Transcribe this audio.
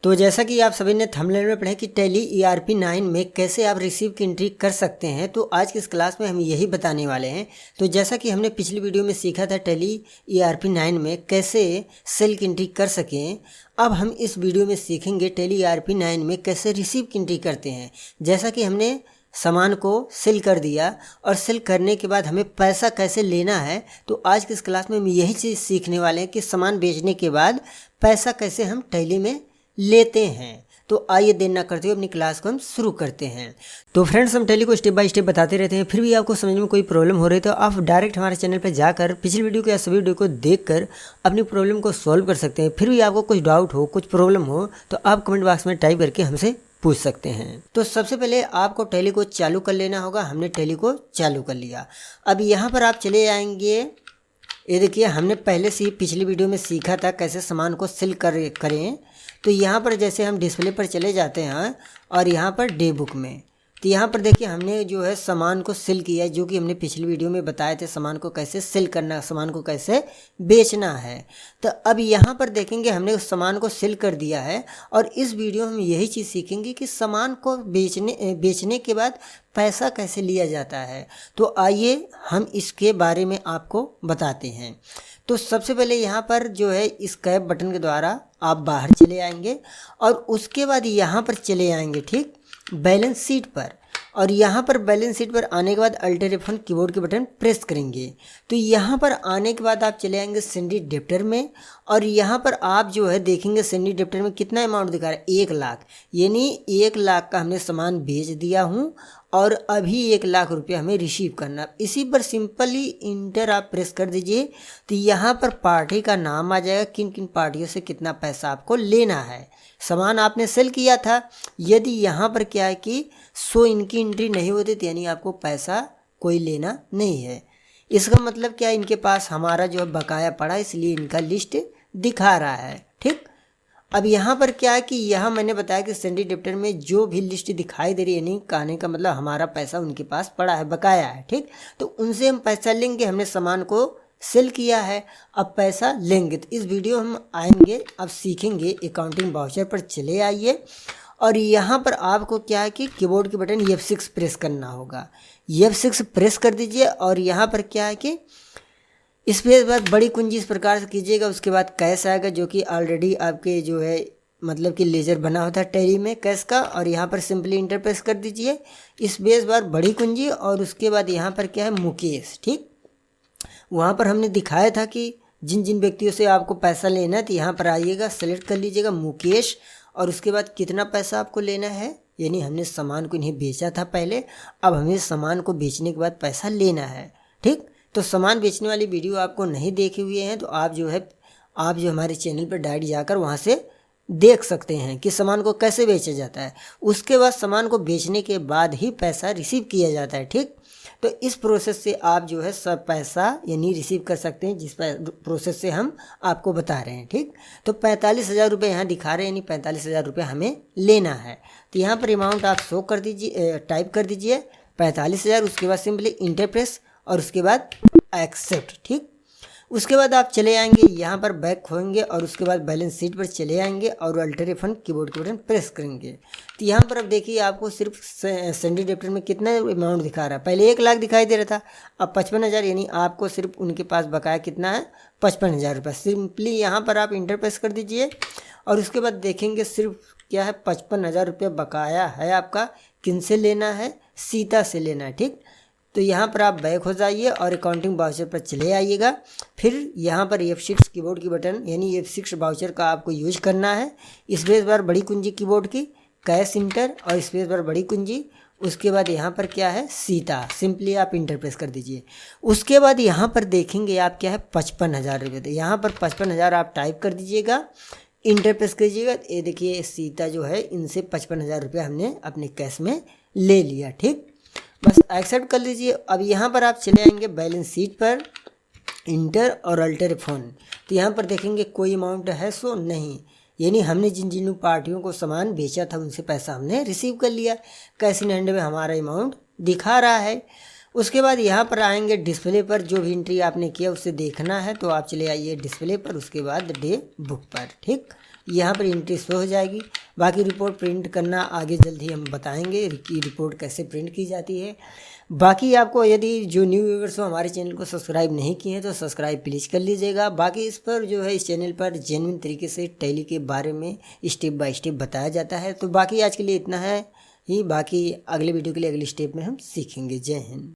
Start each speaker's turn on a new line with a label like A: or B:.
A: तो जैसा कि आप सभी ने थंबनेल में पढ़ा कि टैली ERP 9 में कैसे आप रिसीव की एंट्री कर सकते हैं, तो आज की इस क्लास में हम यही बताने वाले हैं। तो जैसा कि हमने पिछली वीडियो में सीखा था टैली ERP 9 में कैसे सेल की एंट्री कर सकें, अब हम इस वीडियो में सीखेंगे टैली ERP 9 में कैसे रिसीव की एंट्री करते हैं। जैसा कि हमने सामान को सेल कर दिया और सेल करने के बाद हमें पैसा कैसे लेना है, तो आज की इस क्लास में हम यही चीज़ सीखने वाले हैं कि सामान बेचने के बाद पैसा कैसे हम टैली में लेते हैं। तो आइए देर ना करते हुए अपनी क्लास को हम शुरू करते हैं। तो फ्रेंड्स, हम टैली को स्टेप बाय स्टेप बताते रहते हैं, फिर भी आपको समझ में कोई प्रॉब्लम हो रही है तो आप डायरेक्ट हमारे चैनल पर जाकर पिछली वीडियो को या सभी वीडियो को देखकर अपनी प्रॉब्लम को सॉल्व कर सकते हैं। फिर भी आपको कुछ डाउट हो, कुछ प्रॉब्लम हो तो आप कमेंट बॉक्स में टाइप करके हमसे पूछ सकते हैं। तो सबसे पहले आपको टैली को चालू कर लेना होगा। हमने टैली को चालू कर लिया। अब यहाँ पर आप चले आएंगे, ये देखिए हमने पहले से ही पिछली वीडियो में सीखा था कैसे सामान को सेल करें। तो यहाँ पर जैसे हम डिस्प्ले पर चले जाते हैं और यहाँ पर डे बुक में, तो यहाँ पर देखिए हमने जो है सामान को सेल किया है, जो कि हमने पिछली वीडियो में बताए थे सामान को कैसे सेल करना, सामान को कैसे बेचना है। तो अब यहाँ पर देखेंगे हमने उस सामान को सेल कर दिया है और इस वीडियो में हम यही चीज़ सीखेंगे कि सामान को बेचने के बाद पैसा कैसे लिया जाता है। तो आइए हम इसके बारे में आपको बताते हैं। तो सबसे पहले यहाँ पर जो है इस कैप बटन के द्वारा आप बाहर चले आएंगे और उसके बाद यहाँ पर चले आएंगे, ठीक, बैलेंस शीट पर। और यहाँ पर बैलेंस शीट पर आने के बाद अल्टर F1 कीबोर्ड के बटन प्रेस करेंगे। तो यहाँ पर आने के बाद आप चले आएंगे सेंडी डेप्टर में और यहाँ पर आप जो है देखेंगे सेंडी डेप्टर में कितना अमाउंट दिखा रहा है, 1 लाख। यानी 1 लाख का हमने सामान बेच दिया हूँ और अभी 1 लाख रुपया हमें रिसीव करना। इसी पर सिंपली इंटर आप प्रेस कर दीजिए तो यहाँ पर पार्टी का नाम आ जाएगा, किन किन पार्टियों से कितना पैसा आपको लेना है। सामान आपने सेल किया था, यदि यहाँ पर क्या है कि सो इनकी एंट्री नहीं होती तो यानी आपको पैसा कोई लेना नहीं है। इसका मतलब क्या है, इनके पास हमारा जो है बकाया पड़ा, इसलिए इनका लिस्ट दिखा रहा है, ठीक। अब यहाँ पर क्या है कि यहाँ मैंने बताया कि सेंडी डेप्टर में जो भी लिस्ट दिखाई दे रही है, यानी कहने का मतलब हमारा पैसा उनके पास पड़ा है, बकाया है, ठीक। तो उनसे हम पैसा लेंगे, हमने सामान को सेल किया है, अब पैसा लेंगे। तो इस वीडियो हम आएंगे, अब सीखेंगे अकाउंटिंग वाउचर पर चले आइए और यहाँ पर आपको क्या है कि कीबोर्ड के बटन F6 प्रेस करना होगा। F6 प्रेस कर दीजिए और यहाँ पर क्या है कि इस पर बाद बड़ी कुंजी इस प्रकार से कीजिएगा। उसके बाद कैश आएगा, जो कि ऑलरेडी आपके जो है मतलब कि लेजर बना होता है टैली में कैश का, और यहाँ पर सिंपली इंटर प्रेस कर दीजिए। इस बेस बार बड़ी कुंजी और उसके बाद यहाँ पर क्या है मुकेश, ठीक। वहाँ पर हमने दिखाया था कि जिन जिन व्यक्तियों से आपको पैसा लेना है तो यहाँ पर आइएगा, सेलेक्ट कर लीजिएगा मुकेश और उसके बाद कितना पैसा आपको लेना है। यानी हमने सामान को इन्हें बेचा था पहले, अब हमें सामान को बेचने के बाद पैसा लेना है, ठीक। तो सामान बेचने वाली वीडियो आपको नहीं देखे हुए हैं तो आप जो हमारे चैनल पर डायरेक्ट जाकर वहाँ से देख सकते हैं कि सामान को कैसे बेचा जाता है। उसके बाद सामान को बेचने के बाद ही पैसा रिसीव किया जाता है, ठीक। तो इस प्रोसेस से आप जो है सब पैसा यानी रिसीव कर सकते हैं, जिस प्रोसेस से हम आपको बता रहे हैं, ठीक। तो 45,000 रुपये यहाँ दिखा रहे हैं, यानी 45,000 रुपये हमें लेना है। तो यहाँ पर अमाउंट आप शो कर दीजिए, टाइप कर दीजिए 45,000। उसके बाद सिंपली इंटर प्रेस और उसके बाद एक्सेप्ट, ठीक। उसके बाद आप चले आएंगे यहाँ पर बैक होंगे और उसके बाद बैलेंस शीट पर चले आएंगे और अल्टर F1 कीबोर्ड के बटन प्रेस करेंगे। तो यहाँ पर अब देखिए आपको सिर्फ सेंडी डेप्टर में कितना अमाउंट दिखा रहा है। पहले 1 लाख दिखाई दे रहा था, अब 55,000, यानी आपको सिर्फ उनके पास बकाया कितना है, 55,000 रुपये। सिंपली यहाँ पर आप इंटर प्रेस कर दीजिए और उसके बाद देखेंगे सिर्फ क्या है 55,000 रुपये बकाया है आपका। किन से लेना है, सीता से लेना है, ठीक। तो यहाँ पर आप बैक हो जाइए और अकाउंटिंग वाउचर पर चले आइएगा। फिर यहाँ पर F6 कीबोर्ड की बटन यानी F6 वाउचर का आपको यूज करना है। स्पेस बार बड़ी कुंजी कीबोर्ड की, कैश इंटर और स्पेस बार बड़ी कुंजी। उसके बाद यहाँ पर क्या है सीता, सिंपली आप इंटर प्रेस कर दीजिए। उसके बाद यहाँ पर देखेंगे आप क्या है 55,000 रुपये। तो यहाँ पर 55,000 आप टाइप कर दीजिएगा, इंटर प्रेस कीजिएगा। ये देखिए सीता जो है, इनसे 55,000 रुपये हमने अपने कैश में ले लिया, ठीक। बस एक्सेप्ट कर लीजिए। अब यहाँ पर आप चले आएंगे बैलेंस शीट पर, इंटर और अल्टर F1। तो यहाँ पर देखेंगे कोई अमाउंट है सो नहीं, यानी हमने जिन जिन पार्टियों को सामान बेचा था उनसे पैसा हमने रिसीव कर लिया। कैश इन हैंड में हमारा अमाउंट दिखा रहा है। उसके बाद यहाँ पर आएंगे डिस्प्ले पर, जो भी एंट्री आपने किया उसे देखना है तो आप चले आइए डिस्प्ले पर, उसके बाद डे बुक पर, ठीक। यहाँ पर एंट्री शो हो जाएगी। बाकी रिपोर्ट प्रिंट करना आगे जल्द ही हम बताएंगे कि रिपोर्ट कैसे प्रिंट की जाती है। बाकी आपको यदि जो न्यू व्यूअर्स हो हमारे चैनल को सब्सक्राइब नहीं किए हैं तो सब्सक्राइब प्लीज़ कर लीजिएगा। बाकी इस पर जो है इस चैनल पर जेन्युइन तरीके से टैली के बारे में स्टेप बाय स्टेप बताया जाता है। तो बाकी आज के लिए इतना है ही, बाकी अगले वीडियो के लिए अगले स्टेप में हम सीखेंगे। जय हिंद।